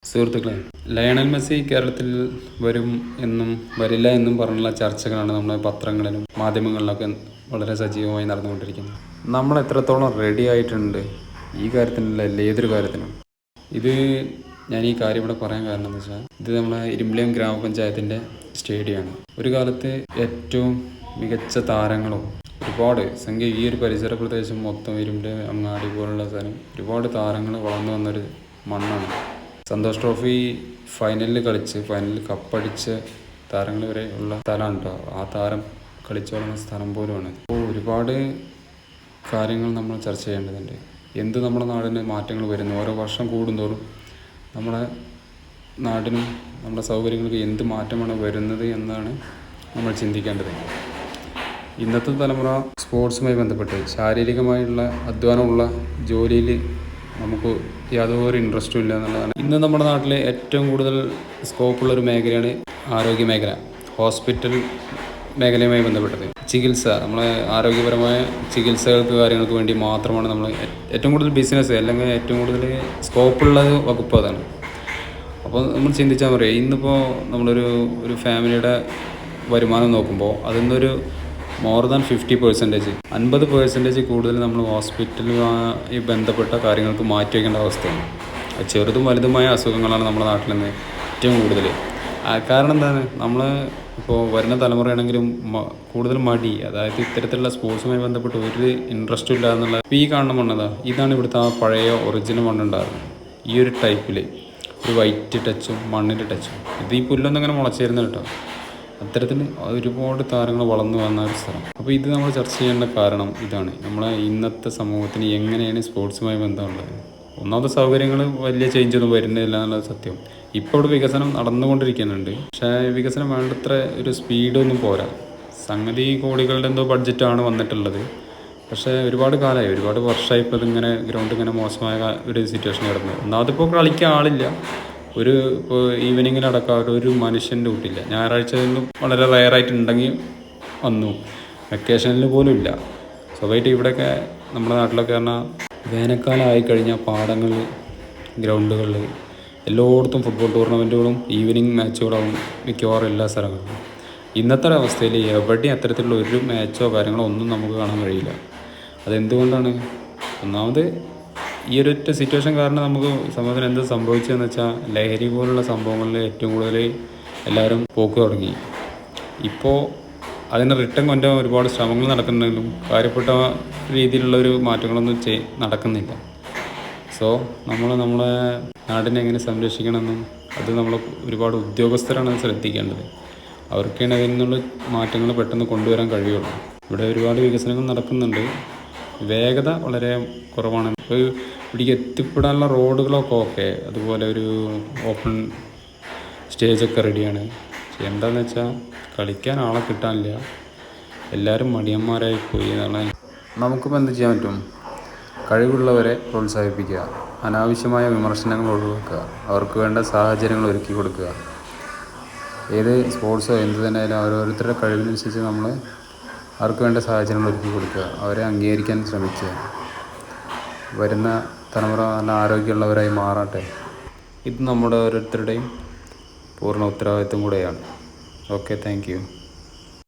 സുഹൃത്തുക്കളെ, Lionel Messi കേരളത്തിൽ വരും എന്നും വരില്ല എന്നും പറഞ്ഞുള്ള ചർച്ചകളാണ് നമ്മുടെ പത്രങ്ങളിലും മാധ്യമങ്ങളിലൊക്കെ വളരെ സജീവമായി നടന്നുകൊണ്ടിരിക്കുന്നത്. നമ്മൾ എത്രത്തോളം റെഡി ആയിട്ടുണ്ട് ഈ കാര്യത്തിനല്ല, ഏതൊരു കാര്യത്തിനും. ഇത് ഞാൻ ഈ കാര്യം ഇവിടെ പറയാൻ കാരണം എന്ന് വെച്ചാൽ, ഇത് നമ്മളെ ഇരുമ്പിളിയം ഗ്രാമപഞ്ചായത്തിൻ്റെ സ്റ്റേഡിയമാണ്. ഒരു കാലത്ത് ഏറ്റവും മികച്ച താരങ്ങളും ഒരുപാട് സംഖ്യ ഈ ഒരു പരിസര പ്രദേശം മൊത്തം ഇരുമ്പിളിയം അങ്ങാടി പോലുള്ള സ്ഥലം ഒരുപാട് താരങ്ങൾ വളർന്നു വന്നൊരു മണ്ണാണ്. സന്തോഷ് ട്രോഫി ഫൈനലിൽ കപ്പടിച്ച താരങ്ങൾ വരെ ഉള്ള സ്ഥലമാണ് കേട്ടോ. ആ താരം കളിച്ചു വളർന്ന സ്ഥലം പോലുമാണ്. അപ്പോൾ ഒരുപാട് കാര്യങ്ങൾ നമ്മൾ ചർച്ച ചെയ്യേണ്ടതുണ്ട്. എന്ത് നമ്മുടെ നാടിന് മാറ്റങ്ങൾ വരുന്നു, ഓരോ വർഷം കൂടുന്തോറും നമ്മുടെ നാടിനും നമ്മുടെ സൗകര്യങ്ങൾക്ക് എന്ത് മാറ്റമാണ് വരുന്നത് എന്നാണ് നമ്മൾ ചിന്തിക്കേണ്ടത്. ഇന്നത്തെ തലമുറ സ്പോർട്സുമായി ബന്ധപ്പെട്ട് ശാരീരികമായുള്ള അധ്വാനമുള്ള ജോലിയിൽ നമുക്ക് യാതൊരു ഇൻട്രസ്റ്റും ഇല്ല എന്നുള്ളതാണ്. ഇന്ന് നമ്മുടെ നാട്ടിലെ ഏറ്റവും കൂടുതൽ സ്കോപ്പുള്ളൊരു മേഖലയാണ് ആരോഗ്യ മേഖല. ഹോസ്പിറ്റൽ മേഖലയുമായി ബന്ധപ്പെട്ടത് ചികിത്സ, നമ്മളെ ആരോഗ്യപരമായ ചികിത്സകൾക്ക് കാര്യങ്ങൾക്ക് വേണ്ടി മാത്രമാണ് നമ്മൾ ഏറ്റവും കൂടുതൽ ബിസിനസ് അല്ലെങ്കിൽ ഏറ്റവും കൂടുതൽ സ്കോപ്പുള്ളത് വകുപ്പ് അതാണ്. അപ്പോൾ നമ്മൾ ചിന്തിച്ചാൽ പറയാം, ഇന്നിപ്പോൾ നമ്മളൊരു ഫാമിലിയുടെ വരുമാനം നോക്കുമ്പോൾ അതിൽ നിന്നൊരു മോർ ദാൻ 50%, 50% കൂടുതൽ നമ്മൾ ഹോസ്പിറ്റലുമായി ബന്ധപ്പെട്ട കാര്യങ്ങൾക്ക് മാറ്റി വയ്ക്കേണ്ട അവസ്ഥയാണ്. ചെറുതും വലുതുമായ അസുഖങ്ങളാണ് നമ്മുടെ നാട്ടിൽ നിന്ന് ഏറ്റവും കൂടുതൽ. കാരണം എന്താണ്, നമ്മൾ ഇപ്പോൾ വരുന്ന തലമുറയാണെങ്കിലും കൂടുതൽ മടി, അതായത് ഇത്തരത്തിലുള്ള സ്പോർട്സുമായി ബന്ധപ്പെട്ട് ഒരു ഇൻട്രസ്റ്റും ഇല്ല എന്നുള്ള. ഇപ്പോൾ ഈ കാണുന്ന മണ്ണതാ, ഇതാണ് ഇവിടുത്തെ ആ പഴയ ഒറിജിനൽ മണ്ണുണ്ടാകുന്നത്. ഈ ഒരു ടൈപ്പിൽ ഒരു വൈറ്റ് ടച്ചും മണ്ണിൻ്റെ ടച്ചും. ഇത് ഈ പുല്ലൊന്നും അങ്ങനെ മുളച്ചേരുന്ന കേട്ടോ. അത്തരത്തിൽ ഒരുപാട് താരങ്ങൾ വളർന്നു വന്ന ഒരു സ്ഥലം. അപ്പോൾ ഇത് നമ്മൾ ചർച്ച ചെയ്യേണ്ട കാരണം ഇതാണ്, നമ്മളെ ഇന്നത്തെ സമൂഹത്തിന് എങ്ങനെയാണ് സ്പോർട്സുമായി ബന്ധമുള്ളത്. ഒന്നാമത്തെ സൗകര്യങ്ങൾ വലിയ ചേഞ്ചൊന്നും വരുന്നില്ല എന്നുള്ളത് സത്യം. ഇപ്പോൾ ഇവിടെ വികസനം നടന്നുകൊണ്ടിരിക്കുന്നുണ്ട്, പക്ഷേ വികസനം വേണ്ടത്ര ഒരു സ്പീഡൊന്നും പോരാ. സംഗതി കോടികളുടെ എന്തോ ബഡ്ജറ്റാണ് വന്നിട്ടുള്ളത്, പക്ഷേ ഒരുപാട് കാലമായി, ഒരുപാട് വർഷമായി ഇപ്പോൾ ഇതിങ്ങനെ ഗ്രൗണ്ട് ഇങ്ങനെ മോശമായ ഒരു സിറ്റുവേഷൻ കിടന്നു. ഒന്നാമതിപ്പോൾ കളിക്കാൻ ആളില്ല. ഇപ്പോൾ ഈവനിങ്ങിലടക്കം ഒരു മനുഷ്യൻ്റെ കൂട്ടില്ല. ഞായറാഴ്ചകളിലും വളരെ റയറായിട്ടുണ്ടെങ്കിൽ വന്നു, വെക്കേഷനിൽ പോലും ഇല്ല. സ്വഭാവമായിട്ട് ഇവിടെയൊക്കെ നമ്മുടെ നാട്ടിലൊക്കെ പറഞ്ഞാൽ വേനൽക്കാലം ആയിക്കഴിഞ്ഞാൽ പാടങ്ങളിൽ, ഗ്രൗണ്ടുകളിൽ എല്ലായിടത്തും ഫുട്ബോൾ ടൂർണമെൻറ്റുകളും ഈവനിങ് മാച്ചുകളാവും മിക്കവാറും എല്ലാ സ്ഥലങ്ങളിലും. ഇന്നത്തെ അവസ്ഥയിൽ എവിടെയും അത്തരത്തിലുള്ള ഒരു മാച്ചോ കാര്യങ്ങളോ ഒന്നും നമുക്ക് കാണാൻ കഴിയില്ല. അതെന്തുകൊണ്ടാണ്? ഒന്നാമത് ഈ ഒരൊറ്റ സിറ്റുവേഷൻ കാരണം നമുക്ക് സമൂഹത്തിന് എന്ത് സംഭവിച്ചതെന്ന് വെച്ചാൽ, ലഹരി പോലുള്ള സംഭവങ്ങളിൽ ഏറ്റവും കൂടുതൽ എല്ലാവരും പോക്ക് തുടങ്ങി. ഇപ്പോൾ അതിന് റിട്ടേൺ കൊണ്ടുപോകാൻ ഒരുപാട് ശ്രമങ്ങൾ നടക്കുന്നുണ്ടെങ്കിലും കാര്യപ്പെട്ട രീതിയിലുള്ളൊരു മാറ്റങ്ങളൊന്നും നടക്കുന്നില്ല. സോ നമ്മളെ നാടിനെ എങ്ങനെ സംരക്ഷിക്കണമെന്നും അത് നമ്മൾ ഒരുപാട് ഉദ്യോഗസ്ഥരാണ് ശ്രദ്ധിക്കേണ്ടത്. അവർക്കാണ് അതിൽ നിന്നുള്ള മാറ്റങ്ങൾ പെട്ടെന്ന് കൊണ്ടുവരാൻ കഴിയുള്ളൂ. ഇവിടെ ഒരുപാട് വികസനങ്ങൾ നടക്കുന്നുണ്ട്, വേഗത വളരെ കുറവാണ്. ഇപ്പോൾ ഇവിടേക്ക് എത്തിപ്പെടാനുള്ള റോഡുകളൊക്കെ ഓക്കെ, അതുപോലെ ഒരു ഓപ്പൺ സ്റ്റേജൊക്കെ റെഡിയാണ്. പക്ഷെ എന്താണെന്ന് വെച്ചാൽ കളിക്കാൻ ആളെ കിട്ടാനില്ല, എല്ലാവരും മടിയന്മാരായി പോയി എന്നാണ്. നമുക്കിപ്പോൾ എന്ത് ചെയ്യാൻ പറ്റും? കഴിവുള്ളവരെ പ്രോത്സാഹിപ്പിക്കുക, അനാവശ്യമായ വിമർശനങ്ങൾ ഒഴിവാക്കുക, അവർക്ക് വേണ്ട സാഹചര്യങ്ങൾ ഒരുക്കി കൊടുക്കുക. ഏത് സ്പോർട്സോ എന്ത് തന്നെ ആയാലും ഓരോരുത്തരുടെ കഴിവിനനുസരിച്ച് നമ്മൾ അവർക്ക് വേണ്ട സാഹചര്യങ്ങൾ ഒരുക്കി കൊടുക്കുക, അവരെ അംഗീകരിക്കാൻ ശ്രമിക്കുക. വരുന്ന തലമുറ നല്ല ആരോഗ്യമുള്ളവരായി മാറട്ടെ. ഇത് നമ്മുടെ ഓരോരുത്തരുടെയും പൂർണ്ണ ഉത്തരവാദിത്വം കൂടെയാണ്. Okay, thank you.